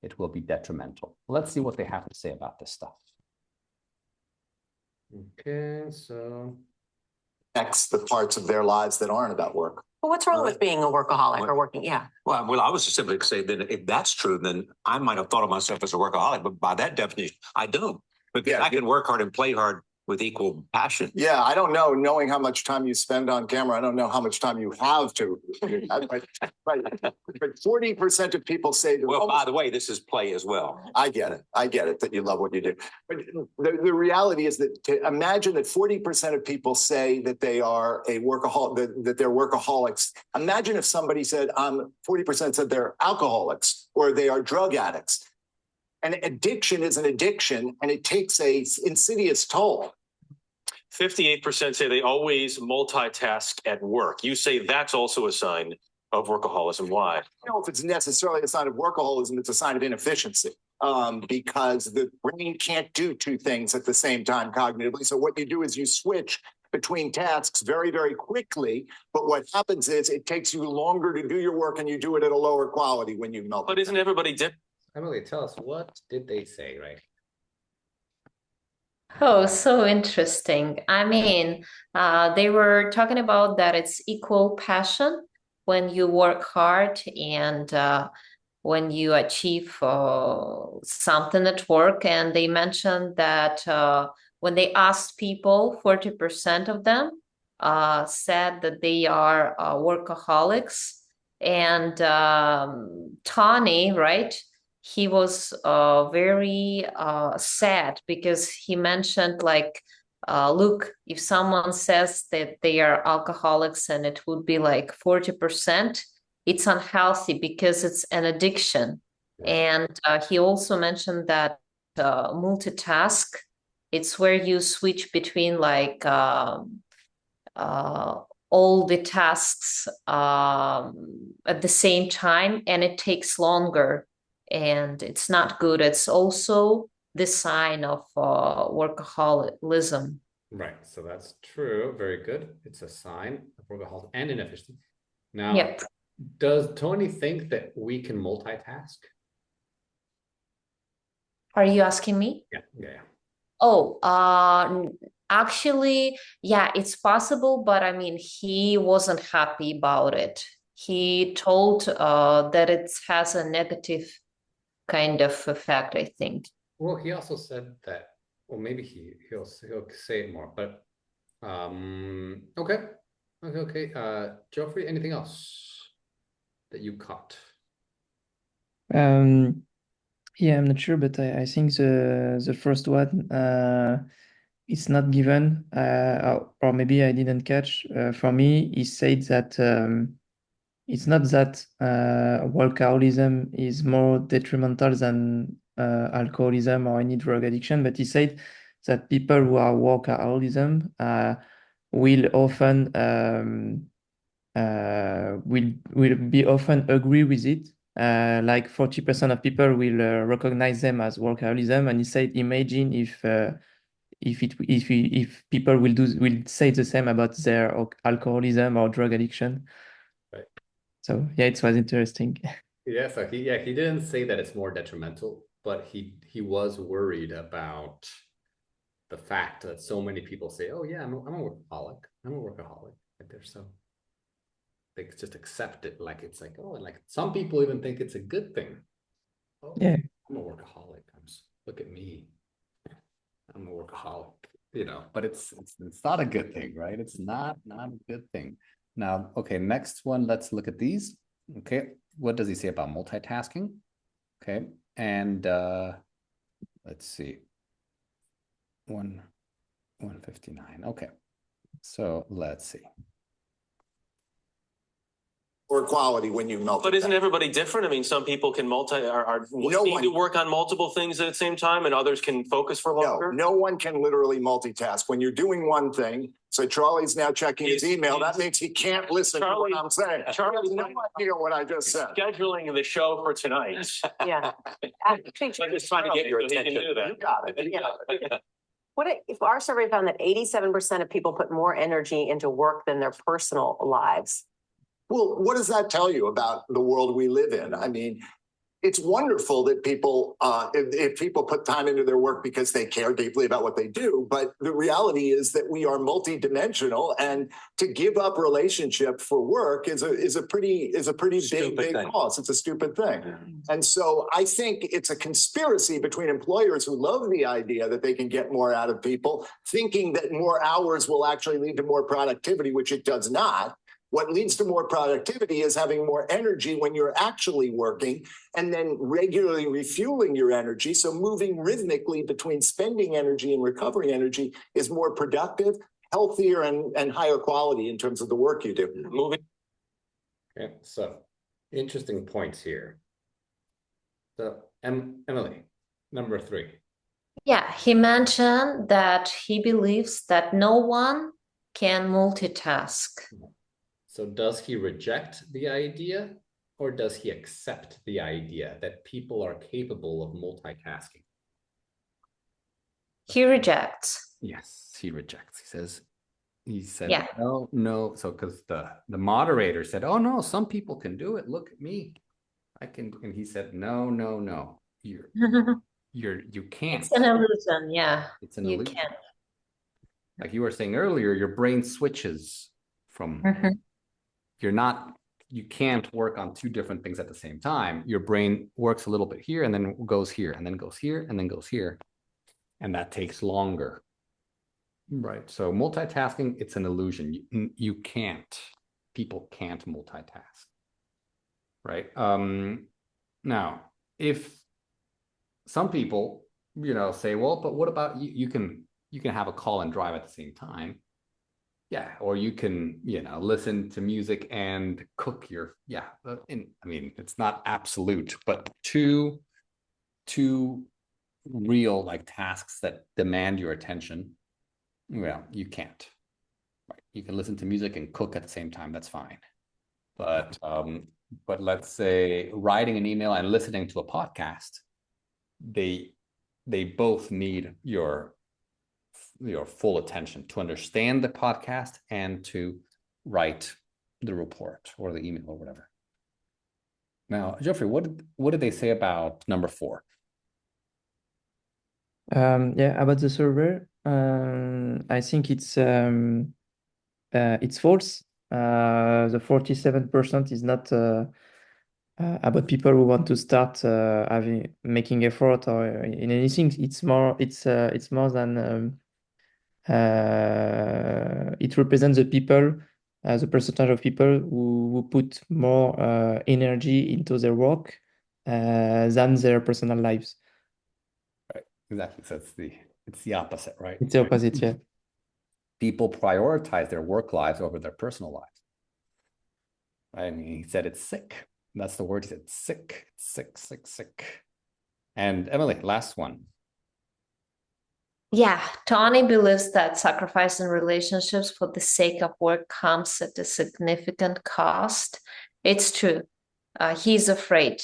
It will be detrimental. Let's see what they have to say about this stuff. Okay, so Next, the parts of their lives that aren't about work. Well, what's wrong with being a workaholic or working? Yeah. Well, I was just simply say that if that's true, then I might have thought of myself as a workaholic, but by that definition, I don't. Because I can work hard and play hard with equal passion. Yeah, I don't know. Knowing how much time you spend on camera, I don't know how much time you have to. But 40% of people say. Well, by the way, this is play as well. I get it. I get it that you love what you do. But the reality is that to imagine that 40% of people say that they are a workaholic, that they're workaholics. Imagine if somebody said, 40% said they're alcoholics or they are drug addicts. And addiction is an addiction, and it takes a insidious toll. 58% say they always multitask at work. You say that's also a sign of workaholism. Why? I don't know if it's necessarily a sign of workaholism, it's a sign of inefficiency. Because the brain can't do two things at the same time cognitively. So what you do is you switch between tasks very, very quickly. But what happens is it takes you longer to do your work, and you do it at a lower quality when you multitask. But isn't everybody different? Emily, tell us, what did they say, right? Oh, so interesting. I mean, they were talking about that it's equal passion when you work hard and when you achieve something at work. And they mentioned that when they asked people, 40% of them said that they are workaholics. And Tony, right? He was very sad because he mentioned like, look, if someone says that they are alcoholics and it would be like 40%, it's unhealthy because it's an addiction. And he also mentioned that multitask, it's where you switch between like all the tasks at the same time, and it takes longer. And it's not good. It's also the sign of workaholism. Right, so that's true. Very good. It's a sign of workaholism and inefficiency. Now, Yep. Does Tony think that we can multitask? Are you asking me? Yeah. Oh, actually, yeah, it's possible, but I mean, he wasn't happy about it. He told that it has a negative kind of effect, I think. Well, he also said that, well, maybe he'll say it more, but okay. Geoffrey, anything else that you caught? Yeah, I'm not sure, but I think the first one it's not given, or maybe I didn't catch. For me, he said that it's not that workaholism is more detrimental than alcoholism or any drug addiction, but he said that people who are workaholism will often will be often agree with it. Like 40% of people will recognize them as workaholism, and he said, imagine if people will say the same about their alcoholism or drug addiction. Right. So yeah, it was interesting. Yeah, so he didn't say that it's more detrimental, but he was worried about the fact that so many people say, "Oh yeah, I'm a workaholic. I'm a workaholic." Like they're so they just accept it like it's like, oh, and like some people even think it's a good thing. Oh, Yeah, I'm a workaholic. Look at me. I'm a workaholic, but it's not a good thing, right? It's not a good thing. Now, okay, next one, let's look at these. Okay, what does he say about multitasking? Okay, and let's see. 159. Okay, so let's see. Or quality when you multitask. But isn't everybody different? I mean, some people can need to work on multiple things at the same time, and others can focus for longer. No one can literally multitask. When you're doing one thing, so Charlie's now checking his email, that means he can't listen to what I'm saying. Charlie has no idea what I just said. Scheduling the show for tonight. Yeah. I'm just trying to get your attention. You got it. Yeah. If our survey found that 87% of people put more energy into work than their personal lives? Well, what does that tell you about the world we live in? I mean, it's wonderful that people, if people put time into their work because they care deeply about what they do, but the reality is that we are multidimensional, and to give up relationship for work is a pretty big cost. It's a stupid thing. And so I think it's a conspiracy between employers who love the idea that they can get more out of people, thinking that more hours will actually lead to more productivity, which it does not. What leads to more productivity is having more energy when you're actually working, and then regularly refueling your energy. So moving rhythmically between spending energy and recovering energy is more productive, healthier, and higher quality in terms of the work you do. Moving. Okay, so interesting points here. So, Emily, number 3. Yeah, he mentioned that he believes that no one can multitask. So does he reject the idea, or does he accept the idea that people are capable of multitasking? He rejects. Yes, he rejects. He said, Yeah. no. So because the moderator said, oh no, some people can do it. Look at me. I can. And he said, no. You can't. It's an illusion. Yeah. It's an you illusion. can't. Like you were saying earlier, your brain switches from you can't work on 2 different things at the same time. Your brain works a little bit here and then goes here and then goes here and then goes here. And that takes longer. Right. So multitasking, it's an illusion. You can't. People can't multitask. Right. Now, if some people, say, well, but what about you can have a call and drive at the same time. Yeah, or you can, listen to music and cook it's not absolute, but two real like tasks that demand your attention, well, you can't. Right? You can listen to music and cook at the same time, that's fine. But let's say writing an email and listening to a podcast, they both need your full attention to understand the podcast and to write the report or the email or whatever. Now, Geoffrey, what did they say about number 4? About the server, I think it's false. The 47% is not about people who want to start making effort or in anything. It's more than it represents the people, the percentage of people who put more energy into their work than their personal lives. Right, exactly. So it's the opposite, right? It's the opposite, yeah. People prioritize their work lives over their personal lives. I mean, he said it's sick. That's the word he said, sick. And Emily, last one. Yeah, Tony believes that sacrificing relationships for the sake of work comes at a significant cost. It's true. He's afraid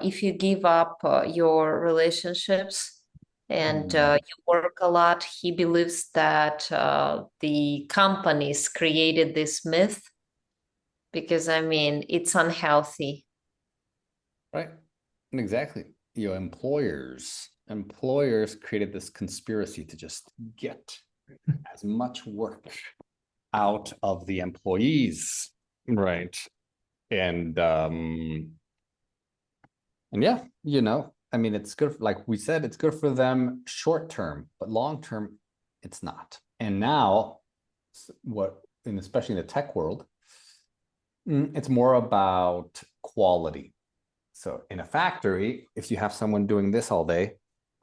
if you give up your relationships and you work a lot, he believes that the companies created this myth because, it's unhealthy. Right, exactly. Employers created this conspiracy to just get as much work out of the employees, right? And yeah, it's good. Like we said, it's good for them short term, but long term, it's not. And now, especially in the tech world, It's more about quality. So in a factory, if you have someone doing this all day,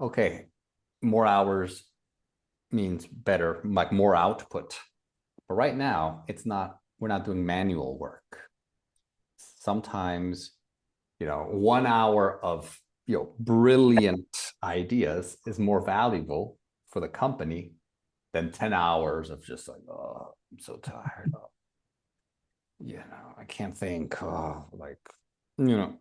okay, more hours means better, like more output. But right now, we're not doing manual work. Sometimes, 1 hour of, brilliant ideas is more valuable for the company than 10 hours of just like, oh, I'm so tired. Oh, I can't think. Oh, no,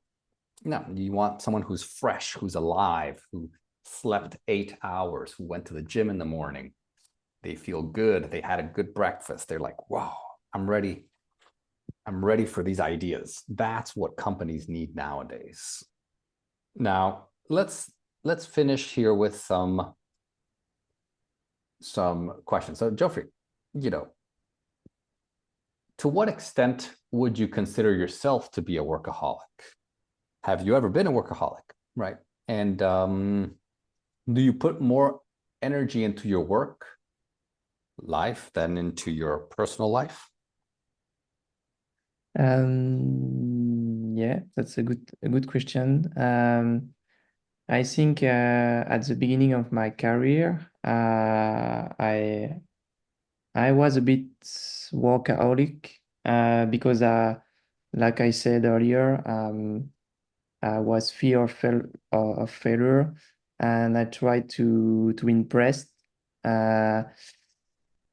you want someone who's fresh, who's alive, who slept 8 hours, who went to the gym in the morning. They feel good. They had a good breakfast. They're like, wow, I'm ready. I'm ready for these ideas. That's what companies need nowadays. Now, let's finish here with some questions. So, Geoffrey, to what extent would you consider yourself to be a workaholic? Have you ever been a workaholic, right? And do you put more energy into your work life than into your personal life? Yeah, that's a good question. I think at the beginning of my career, I was a bit workaholic because, like I said earlier, I was fear of failure, and I tried to impress. I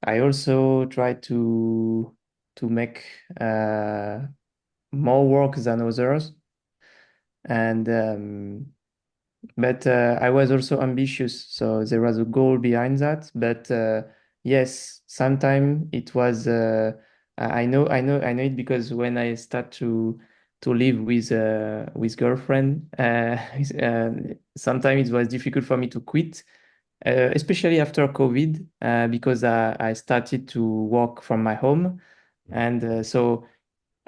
also tried to make more work than others, and but I was also ambitious, so there was a goal behind that. But yes, sometimes it was. I know it because when I start to live with girlfriend, sometimes it was difficult for me to quit, especially after COVID, because I started to work from my home, and so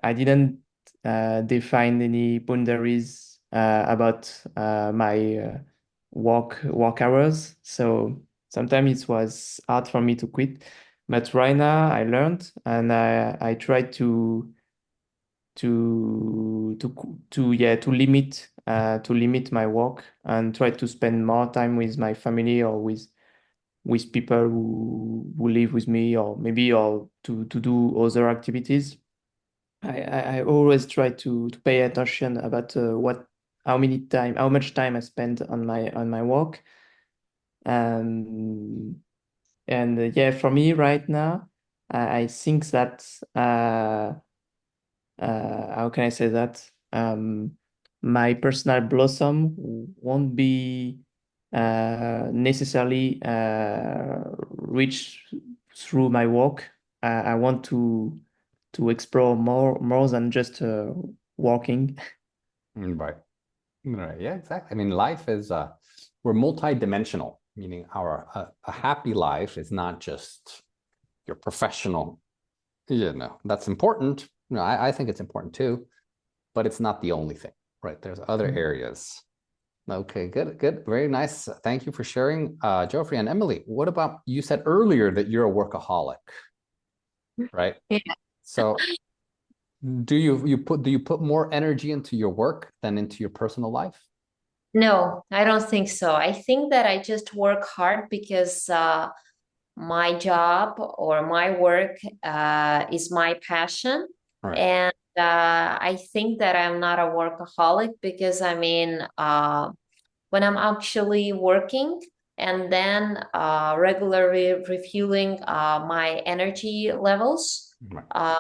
I didn't define any boundaries about my work hours. So sometimes it was hard for me to quit. But right now I learned, and I try to limit my work and try to spend more time with my family or with people who live with me, or maybe or to do other activities. I always try to pay attention about how much time I spend on my work. And yeah, for me right now, I think that how can I say that? My personal blossom won't be necessarily reached through my work. I want to explore more than just walking. Right. Right. Yeah, exactly. I mean, life is we're multi-dimensional, meaning a happy life is not just your professional, that's important. I think it's important too, but it's not the only thing, right? There's other areas. Okay, good, good. Very nice. Thank you for sharing. Geoffrey and Emily, what about, you said earlier that you're a workaholic, right? Yeah. So do you put more energy into your work than into your personal life? No, I don't think so. I think that I just work hard because my job or my work is my passion. Right. And I think that I'm not a workaholic because when I'm actually working and then regularly refueling my energy levels. Right.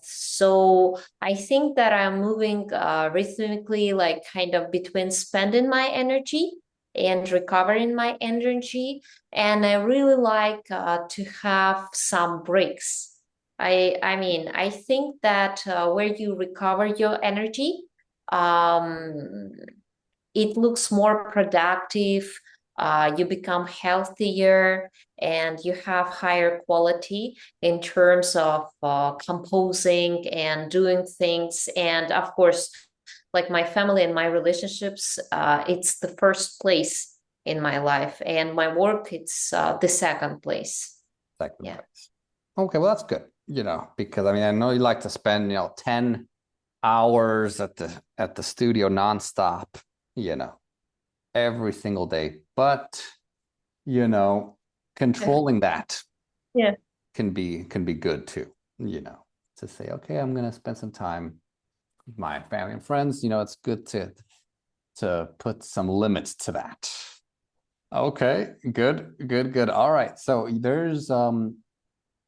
So I think that I'm moving rhythmically, like kind of between spending my energy and recovering my energy. And I really like to have some breaks. I think that where you recover your energy, um, it looks more productive. You become healthier and you have higher quality in terms of composing and doing things. And of course, like my family and my relationships, it's the first place in my life, and my work, it's the second place. Second Yeah. place. Okay, well, that's good. because I mean, I know you like to spend, 10 hours at the studio nonstop, every single day. But, controlling that Yeah. can be good too, to say, okay, I'm gonna spend some time with my family and friends. It's good to put some limits to that. Okay, good. All right. So there's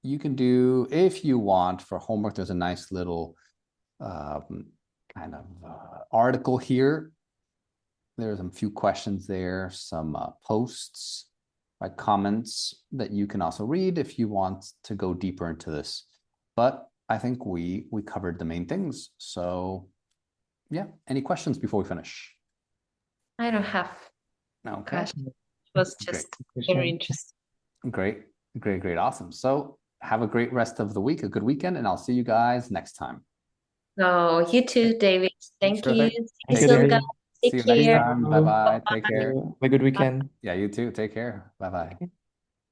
you can do, if you want, for homework, there's a nice little kind of article here. There's a few questions there, some posts, comments that you can also read if you want to go deeper into this. But I think we covered the main things. So yeah, any questions before we finish? I don't have Okay. questions. It was just very interesting. Great. Awesome. So have a great rest of the week, a good weekend, and I'll see you guys next time. Oh, you too, David. Thank Sure you. thing. See you Thank you, soon, David. guys. See Take you next care. time. Bye-bye. Take Have care. a good weekend. Yeah, you too. Take care. Bye-bye.